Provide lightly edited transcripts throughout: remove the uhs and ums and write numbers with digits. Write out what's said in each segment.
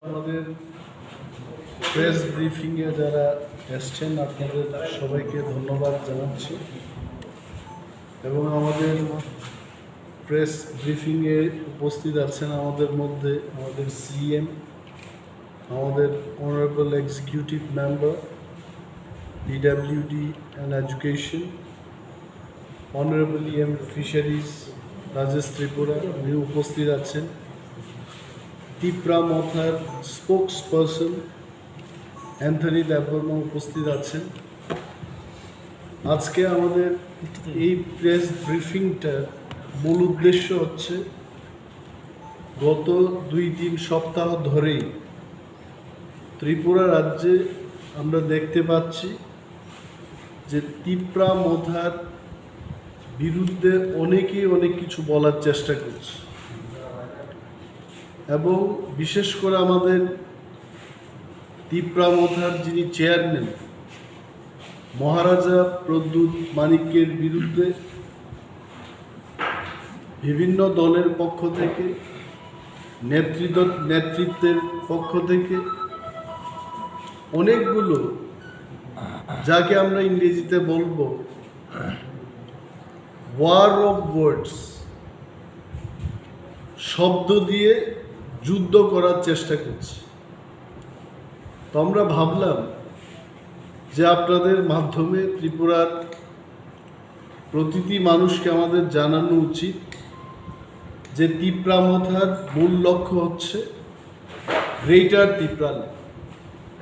আমাদের প্রেস ব্রিফিংয়ে যারা এসছেন আপনাদের সবাইকে ধন্যবাদ জানাচ্ছি এবং আমাদের প্রেস ব্রিফিংয়ে উপস্থিত আছেন আমাদের মধ্যে আমাদের সিএম, আমাদের honourable executive member PWD and education, honourable M fisheries Rajesh Tripura উনি উপস্থিত আছেন, টিপ্রা মথার স্পোক্স পার্সন অ্যান্থনি দেববর্মা উপস্থিত আছেন। আজকে আমাদের এই প্রেস ব্রিফিংটার মূল উদ্দেশ্য হচ্ছে গত 2-3 সপ্তাহ ধরেই ত্রিপুরা রাজ্যে আমরা দেখতে পাচ্ছি যে টিপ্রা মথার বিরুদ্ধে অনেকেই অনেক কিছু বলার চেষ্টা করছে এবং বিশেষ করে আমাদের টিপ্রা মথার যিনি চেয়ারম্যান মহারাজা প্রদ্যুৎ মানিক্যের বিরুদ্ধে বিভিন্ন দলের পক্ষ থেকে নেতৃত্বের পক্ষ থেকে অনেকগুলো, যাকে আমরা ইংরেজিতে বলবো ওয়ার অফ ওয়ার্ডস, শব্দ দিয়ে যুদ্ধ করার চেষ্টা করছি। তো আমরা ভাবলাম যে আপনাদের মাধ্যমে ত্রিপুরার প্রতিটি মানুষকে আমাদের জানানো উচিত যে টিপ্রা মথার মূল লক্ষ্য হচ্ছে গ্রেটার টিপ্রাল্যান্ড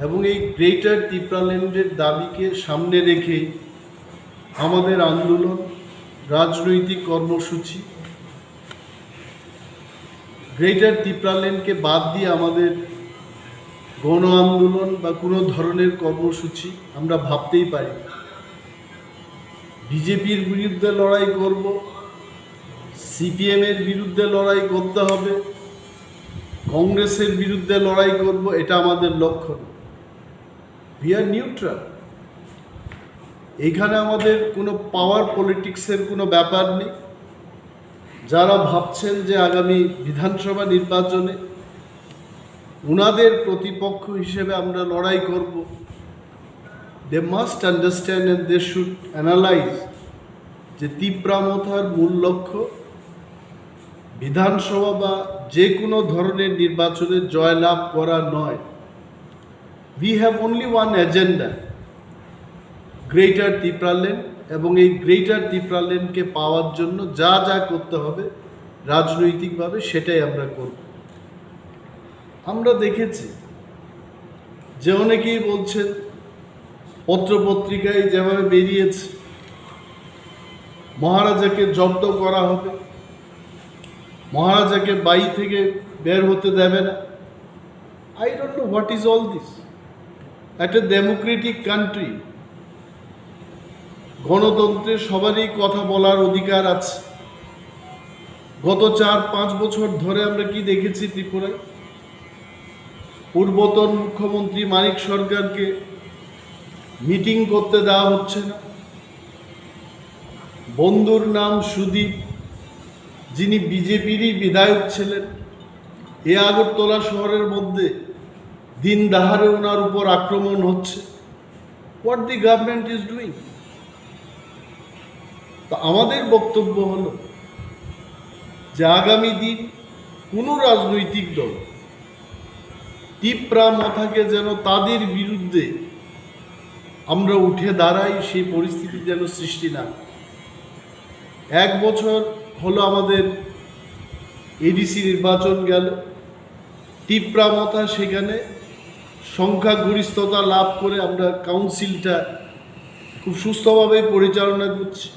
এবং এই গ্রেটার টিপ্রাল্যান্ডের দাবিকে সামনে রেখে আমাদের আন্দোলন, রাজনৈতিক কর্মসূচি, গ্রেটার টিপ্রাল্যান্ডকে বাদ দিয়ে আমাদের গণ আন্দোলন বা কোনো ধরনের কর্মসূচি আমরা ভাবতেই পারি। বিজেপির বিরুদ্ধে লড়াই করব, সিপিএমের বিরুদ্ধে লড়াই করতে হবে, কংগ্রেসের বিরুদ্ধে লড়াই করব, এটা আমাদের লক্ষ্য না। We are neutral. এখানে আমাদের কোনো পাওয়ার পলিটিক্সের কোনো ব্যাপার নেই। যারা ভাবছেন যে আগামী বিধানসভা নির্বাচনে ওনাদের প্রতিপক্ষ হিসেবে আমরা লড়াই করব, they must understand and they should analyse যে টিপ্রা মথার মূল লক্ষ্য বিধানসভা বা যে কোনো ধরনের নির্বাচনে জয়লাভ করা নয়। We have only one agenda, greater Tipraland, এবং এই গ্রেটার টিপ্রাল্যান্ডকে পাওয়ার জন্য যা যা করতে হবে রাজনৈতিকভাবে সেটাই আমরা করব। আমরা দেখেছি যে অনেকেই বলছেন, পত্রপত্রিকায় যেভাবে বেরিয়েছে মহারাজাকে জব্দ করা হবে, মহারাজাকে বাড়ি থেকে বের হতে দেবে না। I don't know what is all this. একটা ডেমোক্রেটিক কান্ট্রি, গণতন্ত্রে সবারই কথা বলার অধিকার আছে। গত 4-5 বছর ধরে আমরা কি দেখেছি ত্রিপুরায়? পূর্বতন মুখ্যমন্ত্রী মানিক সরকারকে মিটিং করতে দেওয়া হচ্ছে না। বন্ধুর নাম সুদীপ, যিনি বিজেপিরই বিধায়ক ছিলেন, এ আগরতলা শহরের মধ্যে দিন দাহারে ওনার উপর আক্রমণ হচ্ছে। What the government is doing? তো আমাদের বক্তব্য হলো যে আগামী দিন কোনো রাজনৈতিক দল টিপ্রা মথাকে যেন তাদের বিরুদ্ধে আমরা উঠে দাঁড়াই, সেই পরিস্থিতি যেন সৃষ্টি না। 1 বছর হলো আমাদের এডিসি নির্বাচন গেল, টিপ্রা মথা সেখানে সংখ্যাগরিষ্ঠতা লাভ করে আমরা কাউন্সিলটা খুব সুস্থভাবে পরিচালনা করছি।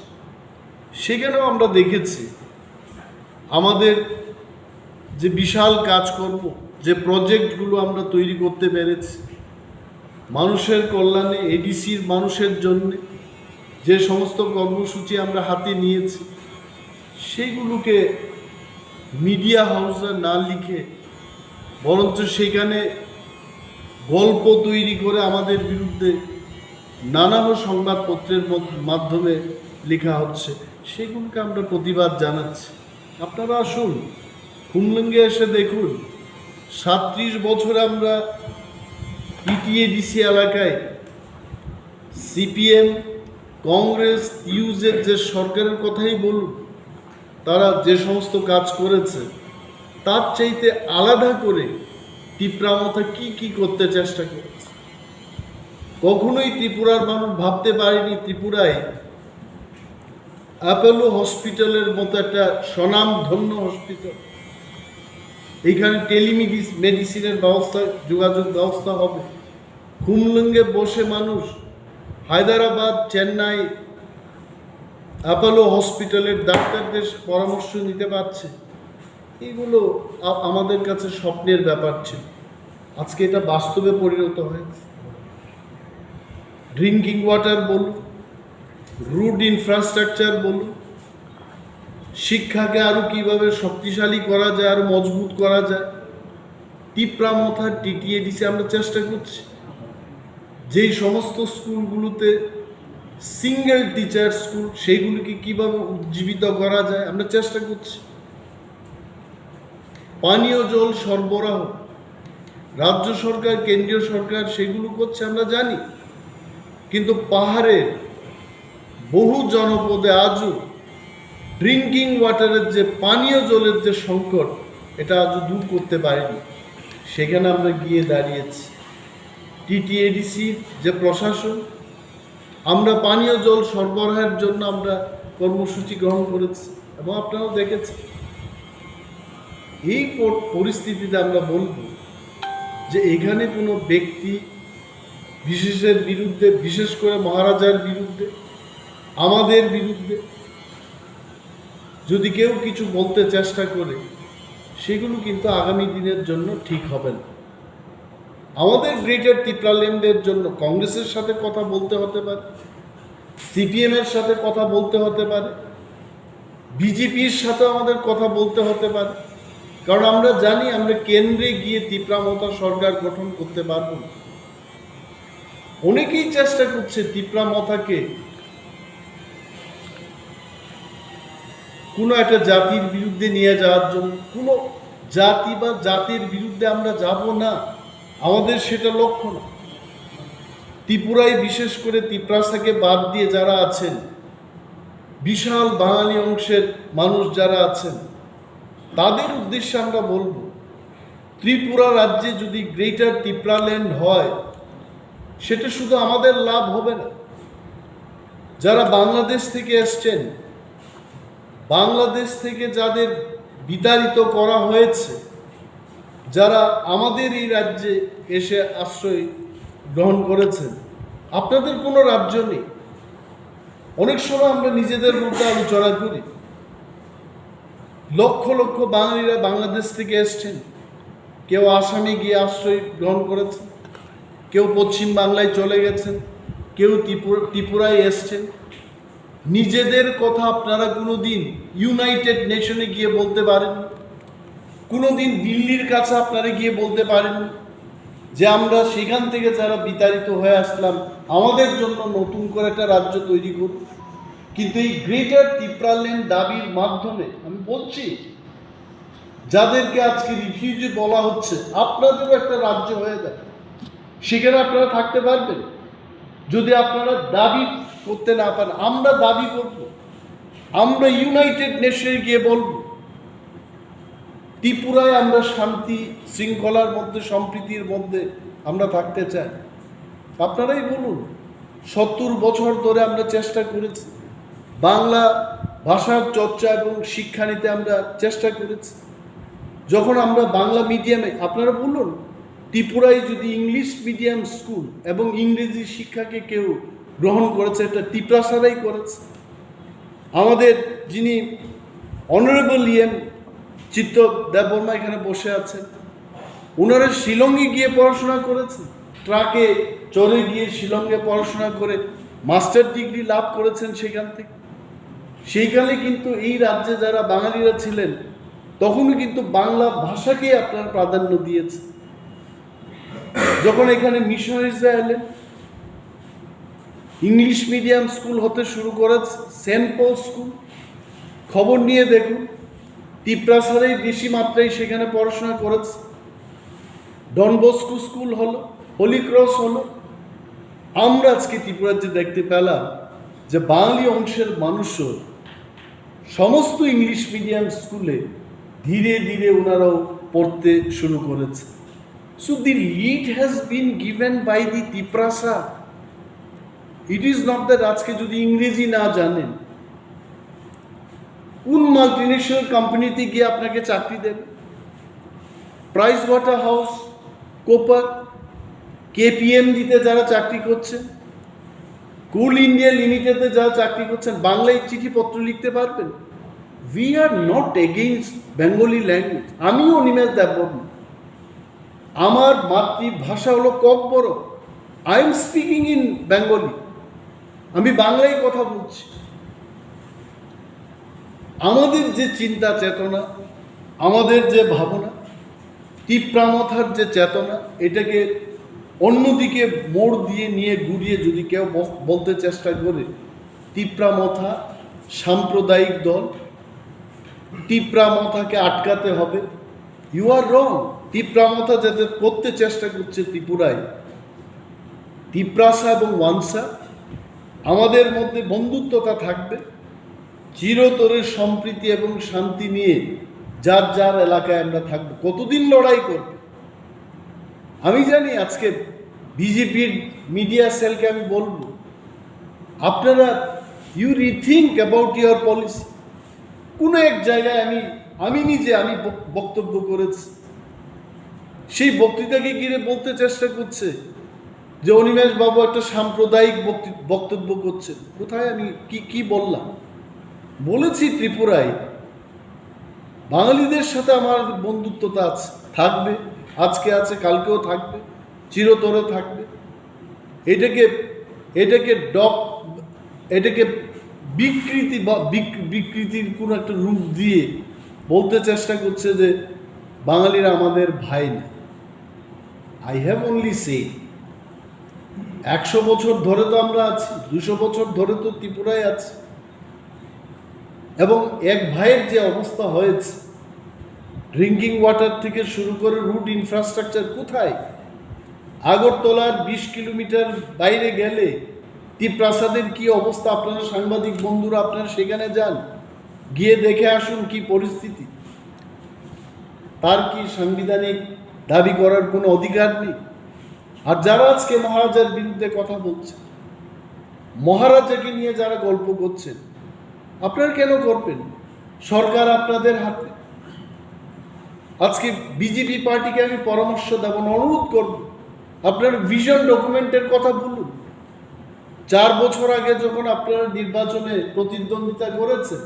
সেখানেও আমরা দেখেছি আমাদের যে বিশাল কাজকর্ম, যে প্রজেক্টগুলো আমরা তৈরি করতে পেরেছি মানুষের কল্যাণে, এডিসির মানুষের জন্য যে সমস্ত কর্মসূচি আমরা হাতে নিয়েছি, সেইগুলোকে মিডিয়া হাউসে না লিখে বরঞ্চ সেখানে গল্প তৈরি করে আমাদের বিরুদ্ধে নানা সংবাদপত্রের মাধ্যমে লেখা হচ্ছে, সেগুলোকে আমরা প্রতিবাদ জানাচ্ছি। আপনারা আসুন, খুমলুঙ্গে এসে দেখুন 37 বছরে আমরা টিটিএডিসি এলাকায় সিপিএম, কংগ্রেস, ইউজের যে সরকারের কথাই বলুন, তারা যে সমস্ত কাজ করেছে তার চাইতে আলাদা করে ত্রিপুরা মথা কি করতে চেষ্টা করেছে। কখনোই ত্রিপুরার মানুষ ভাবতে পারেনি ত্রিপুরায় অ্যাপোলো হসপিটালের মতো একটা স্বনামধন্য হসপিটাল, এইখানে টেলিমেডিসিনের ব্যবস্থা, যোগাযোগ ব্যবস্থা হবে। খুমলুঙ্গে বসে মানুষ হায়দ্রাবাদ, চেন্নাই অ্যাপোলো হসপিটালের ডাক্তারদের পরামর্শ নিতে পারছে। এগুলো আমাদের কাছে স্বপ্নের ব্যাপার ছিল, আজকে এটা বাস্তবে পরিণত হয়েছে। ড্রিঙ্কিং ওয়াটার বলুন, রুট ইনফ্রাস্ট্রাকচার বলুন, শিক্ষাকে আরও কীভাবে শক্তিশালী করা যায়, আরও মজবুত করা যায়, টিপ্রা মথার টিটিএডিসি আমরা চেষ্টা করছি। যেই সমস্ত স্কুলগুলোতে সিঙ্গেল টিচার স্কুল, সেইগুলিকে কীভাবে উজ্জীবিত করা যায় আমরা চেষ্টা করছি। পানীয় জল সরবরাহ রাজ্য সরকার, কেন্দ্রীয় সরকার সেগুলো করছে আমরা জানি, কিন্তু পাহাড়ের বহু জনপদে আজও ড্রিঙ্কিং ওয়াটারের যে পানীয় জলের যে সংকট, এটা আজও দূর করতে পারেনি। সেখানে আমরা গিয়ে দাঁড়িয়েছি। টিটিএডিসির যে প্রশাসন, আমরা পানীয় জল সরবরাহের জন্য আমরা কর্মসূচি গ্রহণ করেছি এবং আপনারাও দেখেছেন। এই পরিস্থিতিতে আমরা বলবো যে এখানে কোনো ব্যক্তি বিশেষের বিরুদ্ধে, বিশেষ করে মহারাজার বিরুদ্ধে, আমাদের বিরুদ্ধে যদি কেউ কিছু বলতে চেষ্টা করে, সেগুলো কিন্তু আগামী দিনের জন্য ঠিক হবে না। আমাদের গ্রেটার ত্রিপুরাল্যান্ডের জন্য কংগ্রেসের সাথে কথা বলতে হতে পারে, সিপিএমের সাথে কথা বলতে হতে পারে, বিজেপির সাথে আমাদের কথা বলতে হতে পারে, কারণ আমরা জানি আমরা কেন্দ্রে গিয়ে ত্রিপুরা মথা সরকার গঠন করতে পারব না। অনেকেই চেষ্টা করছে ত্রিপুরা মথাকে কোনো একটা জাতির বিরুদ্ধে নিয়ে যাওয়ার জন্য। কোনো জাতি বা জাতির বিরুদ্ধে আমরা যাব না, আমাদের সেটা লক্ষ্য না। ত্রিপুরায় বিশেষ করে ত্রিপুরাকে বাদ দিয়ে যারা আছেন, বিশাল বাঙালি অংশের মানুষ যারা আছেন, তাদের উদ্দেশ্যে আমরা বলবো, ত্রিপুরা রাজ্যে যদি গ্রেটার ত্রিপুরাল্যান্ড হয়, সেটা শুধু আমাদের লাভ হবে না। যারা বাংলাদেশ থেকে এসছেন, বাংলাদেশ থেকে যাদের বিতাড়িত করা হয়েছে, যারা আমাদের এই রাজ্যে এসে আশ্রয় গ্রহণ করেছেন, আপনাদের কোনো রাজ্য নেই। অনেক সময় আমরা নিজেদের মধ্যে আলোচনা করি, লক্ষ লক্ষ বাঙালিরা বাংলাদেশ থেকে এসছেন, কেউ আসামে গিয়ে আশ্রয় গ্রহণ করেছেন, কেউ পশ্চিম বাংলায় চলে গেছেন, কেউ ত্রিপুরায় এসছেন। নিজেদের কথা আপনারা কোনো দিন ইউনাইটেড নেশনে গিয়ে বলতে পারেন, কোনো দিন দিল্লির কাছে আপনারা গিয়ে বলতে পারেন যে আমরা সেখান থেকে যারা বিতাড়িত হয়ে আসলাম, আমাদের জন্য নতুন করে একটা রাজ্য তৈরি করুন। কিন্তু এই গ্রেটার ত্রিপুরাল্যান্ড দাবির মাধ্যমে আমি বলছি, যাদেরকে আজকে রিফিউজি বলা হচ্ছে, আপনাদেরও একটা রাজ্য হয়ে যায়, সেখানে আপনারা থাকতে পারবেন। যদি আপনারা দাবি করতে না পারেন, আমরা দাবি করব, আমরা ইউনাইটেড নেশনে গিয়ে বলব ত্রিপুরায় আমরা শান্তি শৃঙ্খলার মধ্যে, সম্প্রীতির মধ্যে আমরা থাকতে চাই। আপনারাই বলুন। 70 বছর ধরে আমরা চেষ্টা করেছি, বাংলা ভাষার চর্চা এবং শিক্ষা নিতে আমরা চেষ্টা করেছি। যখন আমরা বাংলা মিডিয়ামে, আপনারা বলুন, ত্রিপুরায় যদি ইংলিশ মিডিয়াম স্কুল এবং ইংরেজি শিক্ষাকে কেউ গ্রহণ করেছে, এটা ত্রিপুরা সারাই করেছে। আমাদের যিনি অনারেবল ইএম চিত্ত দেববর্মা এখানে বসে আছেন, ওনারা শিলংয়ে গিয়ে পড়াশোনা করেছেন, ট্রাকে চড়ে গিয়ে শিলংয়ে পড়াশোনা করে মাস্টার ডিগ্রি লাভ করেছেন সেখান থেকে। সেইখানে কিন্তু এই রাজ্যে যারা বাঙালিরা ছিলেন, তখনও কিন্তু বাংলা ভাষাকে আপনারা প্রাধান্য দিয়েছে। যখন এখানে মিশনারিজরা এলেন, ইংলিশ মিডিয়াম স্কুল হতে শুরু করেছে, সেন্ট পল স্কুল, খবর নিয়ে দেখুন ত্রিপুরা সারাই বেশি মাত্রায় সেখানে পড়াশোনা করেছে। ডন বস্কো স্কুল হলো, হোলি ক্রস হলো। আমরা আজকে ত্রিপুরার যে দেখতে পেলাম যে বাঙালি অংশের মানুষও সমস্ত ইংলিশ মিডিয়াম স্কুলে ধীরে ধীরে ওনারাও পড়তে শুরু করেছে। So the lead has been given by the Tiprasa. It is not that আজকে যদি ইংরেজি না জানেন, কোন মাল্টিনেশনাল কোম্পানিতে গিয়ে আপনাকে চাকরি দেবে? প্রাইস ওয়াটার হাউস, কোপার, কেপিএম দিতে যারা চাকরি করছেন, কোল ইন্ডিয়া লিমিটেডে যারা চাকরি করছেন, বাংলায় চিঠিপত্র লিখতে পারবেন। We are not against Bengali language. আমিও নিমেষ দেববর্মা, আমার মাতৃভাষা হলো Kokborok. I am speaking in Bengali, আমি বাংলায় কথা বলছি। আমাদের যে চিন্তা চেতনা, আমাদের যে ভাবনা, তিপ্রা মথার যে চেতনা, এটাকে অন্যদিকে মোড় দিয়ে নিয়ে ঘুরিয়ে যদি কেউ বলতে চেষ্টা করে তিপ্রা মথা সাম্প্রদায়িক দল, তিপ্রা মথাকে আটকাতে হবে, ইউ আর রং। তিপ্রা মথা যাতে করতে চেষ্টা করছে ত্রিপুরায়, তিপ্রাসা এবং ওয়ানসা, আমাদের মধ্যে বন্ধুত্বতা থাকবে, চিরতরে সম্প্রীতি এবং শান্তি নিয়ে যার যার এলাকায় আমরা থাকবো। কতদিন লড়াই করবে? আমি জানি আজকে বিজেপির মিডিয়া সেলকে আমি বলবো, আপনারা you rethink about your policy. কোনো এক জায়গায় আমি নিজে বক্তব্য করেছি, সেই বক্তৃতাকে ঘিরে বলতে চেষ্টা করছে যে অনিমেষ বাবু একটা সাম্প্রদায়িক বক্তব্য করছেন। কোথায় আমি কি বললাম? বলেছি ত্রিপুরায় বাঙালিদের সাথে আমার বন্ধুত্বতা আছে, থাকবে, আজকে আছে, কালকেও থাকবে, চিরতরে থাকবে। এটাকে বিকৃতি বা বিকৃতির কোনো একটা রূপ দিয়ে বলতে চেষ্টা করছে যে বাঙালিরা আমাদের ভাই না। আই হ্যাভ অনলি সে 100 বছর ধরে তো আমরা আছি, 200 বছর ধরে তো ত্রিপুরায় আছি, এবং এক ভাইয়ের যে অবস্থা হয়েছে, ড্রিঙ্কিং ওয়াটার থেকে শুরু করে রুট ইনফ্রাস্ট্রাকচার কোথায়? আগরতলার 20 কিলোমিটার বাইরে গেলে তিপ্রাসাদের কি অবস্থা? আপনারা সাংবাদিক বন্ধুরা আপনারা সেখানে যান, গিয়ে দেখে আসুন কি পরিস্থিতি। তার কি সাংবিধানিক দাবি করার কোনো অধিকার নেই? আর যারা আজকে মহারাজার বিরুদ্ধে কথা বলছে, মহারাজাকে নিয়ে যারা গল্প করছেন, আপনারা কেন করবেন? সরকার আপনাদের হাতে। আজকে বিজেপি পার্টিকে আমি পরামর্শ দেব, অনুরোধ করব, আপনার ভিশন ডকুমেন্টের কথা বলুন। 4 বছর আগে যখন আপনারা নির্বাচনে প্রতিদ্বন্দ্বিতা করেছেন,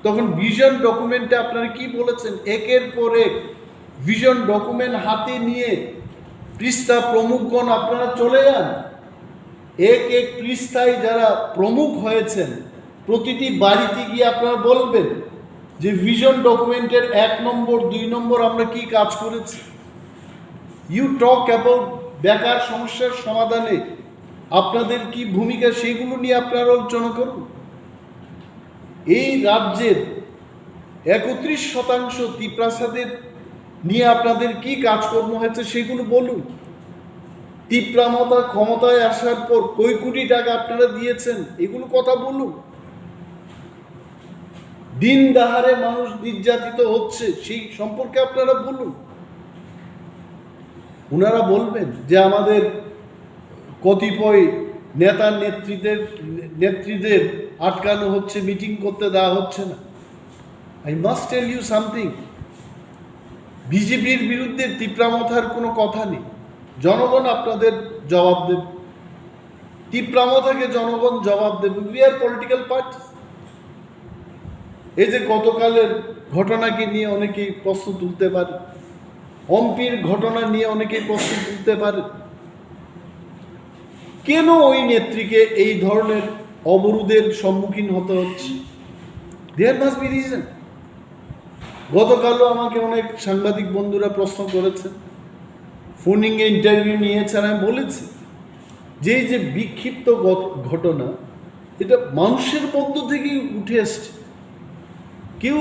তখন ভিশন ডকুমেন্টে আপনারা কি বলেছেন? একের পর এক ভিশন ডকুমেন্ট হাতে নিয়ে পৃষ্ঠা প্রমুখগণ আপনারা চলে যান। এক পৃষ্ঠায় যারা প্রমুখ হয়েছেন, প্রতিটি বাড়িতে গিয়ে আপনারা বলবেন যে ভিশন ডকুমেন্টের 1 নম্বর 2 নম্বর আমরা কি কাজ করেছি। ইউ টক অ্যাবাউট বেকার সমস্যার সমাধানে আপনাদের কি ভূমিকা, সেগুলো নিয়ে আপনারা আলোচনা করুন। এই রাজ্যের 31% তিপ্রাসাদের নিয়ে আপনাদের কি কাজকর্ম হয়েছে সেগুলো বলুন। তিপ্রা মথা ক্ষমতায় আসার পর কই কোটি টাকা আপনারা দিয়েছেন, এগুলো কথা বলুন। দিন দাহারে মানুষ নির্যাতিত হচ্ছে, সেই সম্পর্কে আপনারা বলুন। ওনারা বলবেন যে আমাদের কতিপয় নেতা নেত্রীদের আটকানো হচ্ছে, মিটিং করতে দেওয়া হচ্ছে না। I must tell you something, বিজেপির বিরুদ্ধে তিপ্রা মথার কোনো কথা নেই। জনগণ আপনাদের জবাব দেবে, তিপ্রা মথাকে জনগণ জবাব দেবে। We are political party. এই যে গতকালের ঘটনাকে নিয়ে অনেকেই প্রশ্ন তুলতে পারে, হম্পির ঘটনা নিয়ে অনেকেই প্রশ্ন তুলতে পারে, কেন ওই নেত্রীকে এই ধরনের অবরোধের সম্মুখীন হতে হচ্ছে? There must be reason. গতকালও আমাকে অনেক সাংবাদিক বন্ধুরা প্রশ্ন করেছেন, ফোনিংয়ে ইন্টারভিউ নিয়েছেন। আমি বলেছি যে এই যে বিক্ষিপ্ত ঘটনা, এটা মানুষের মধ্য থেকেই উঠে আসছে। কেউ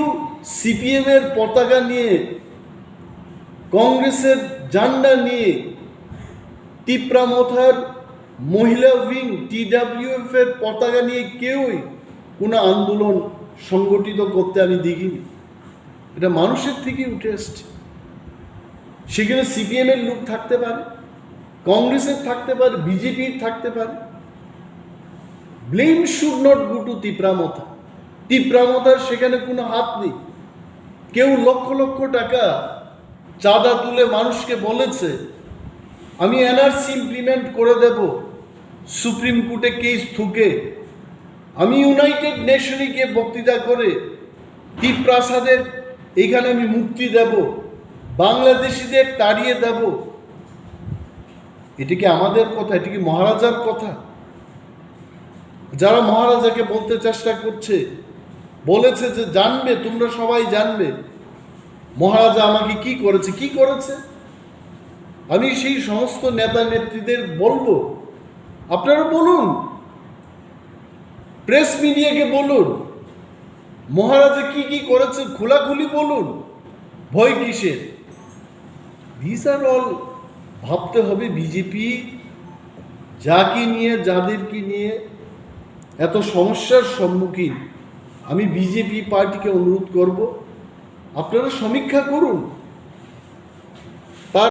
সিপিএমের পতাকা নিয়ে কংগ্রেসের জান্ডা নিয়ে তিপ্রা মথার মহিলা উইং TWF এর পতাকা নিয়ে কেউই কোনো আন্দোলন সংগঠিত করতে আমি দেখিনি। এটা মানুষের থেকেই উঠে এসছে। সেখানে CPM এর লোক থাকতে পারে, কংগ্রেসের থাকতে পারে, বিজেপির থাকতে পারে। Blame should not go to Tipra Motha. Tipra মথার সেখানে কোনো হাত নেই। কেউ লক্ষ লক্ষ টাকা চাঁদা তুলে মানুষকে বলেছে আমি NRC ইমপ্লিমেন্ট করে দেব, সুপ্রিম কোর্টে কেস ঠুকে আমি ইউনাইটেড নেশনে গিয়ে বক্তৃতা করে টিপ্রাসাদের এখানে আমি মুক্তি দেব, বাংলাদেশিদের তাড়িয়ে দেব। এটা কি আমাদের কথা? এটা কি মহারাজার কথা? যারা মহারাজাকে বলতে চেষ্টা করছে, বলেছে যে জানবে, তোমরা সবাই জানবে মহারাজা আমাকে কি করেছে, কি করেছে। আমি সেই সমস্ত নেতা নেত্রীদের বলবো, আপনারা বলুন, প্রেস মিডিয়াকে বলুন, মহারাজা কি কি করেছে খোলাখুলি বলুন, ভয় কিসের? দিস আর অল ভাবতে হবে। বিজেপি যাকে নিয়ে, যাদেরকে নিয়ে এত সমস্যার সম্মুখীন, আমি বিজেপি পার্টিকে অনুরোধ করব, আপনারা সমীক্ষা করুন।